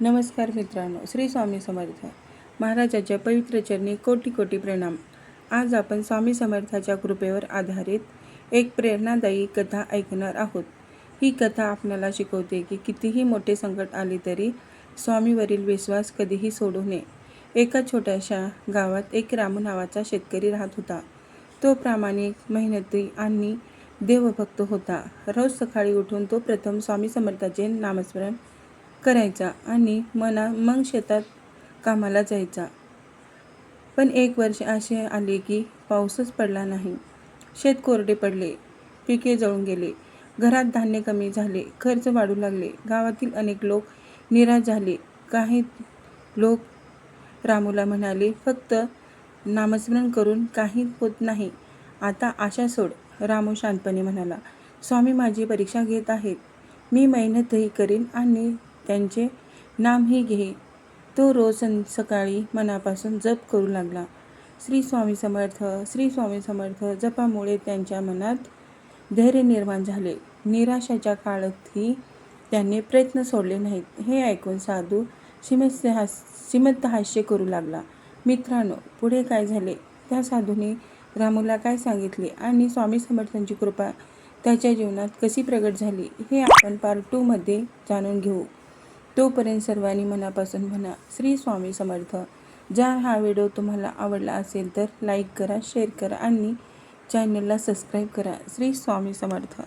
नमस्कार मित्रांनो, श्री स्वामी समर्थ महाराजाच्या पवित्र चरणी कोटी कोटी प्रणाम। आज आपण स्वामी समर्थाच्या कृपेवर आधारित एक प्रेरणादायी कथा ऐकणार आहोत। ही कथा आपल्याला शिकवते की कितीही मोठे संकट आले तरी स्वामीवरील विश्वास कधीही सोडू नये। एका छोट्याशा गावात एक रामू नावाचा शेतकरी राहत होता। तो प्रामाणिक, मेहनती आणि देवभक्त होता। रोज सकाळी उठून तो प्रथम स्वामी समर्थाचे नामस्मरण करायचा आणि मग शेतात कामाला जायचा। पण एक वर्ष असे आले की पाऊसच पडला नाही। शेत कोरडे पडले, पिके जळून गेले, घरात धान्य कमी झाले, खर्च वाढू लागले। गावातील अनेक लोक निराश झाले। काही लोक रामूला म्हणाले, फक्त नामस्मरण करून काही होत नाही, आता आशा सोड। रामू शांतपणे म्हणाला, स्वामी माझी परीक्षा घेत आहेत, मी मेहनतही करीन आणि त्यांचे नामही घे। तो रोज सकाळी मनापासून जप करू लागला, श्री स्वामी समर्थ, श्री स्वामी समर्थ। जपामुळे त्यांच्या मनात धैर्य निर्माण झाले। निराशाच्या काळातही त्यांनी प्रयत्न सोडले नाहीत। हे ऐकून साधू श्रीमंत हास्य करू लागला। मित्रांनो, पुढे काय झाले? त्या साधूने रामूला काय सांगितले आणि स्वामी समर्थांची कृपा त्याच्या जीवनात कशी प्रगट झाली हे आपण पार्ट 2 मध्ये जाणून घेऊ। तोपर्यंत सर्वांनी मनापासून म्हणा, श्री स्वामी समर्थ। जर हा व्हिडिओ तुम्हाला आवडला असेल तर लाईक करा, शेअर करा आणि चॅनलला सबस्क्राईब करा। श्री स्वामी समर्थ।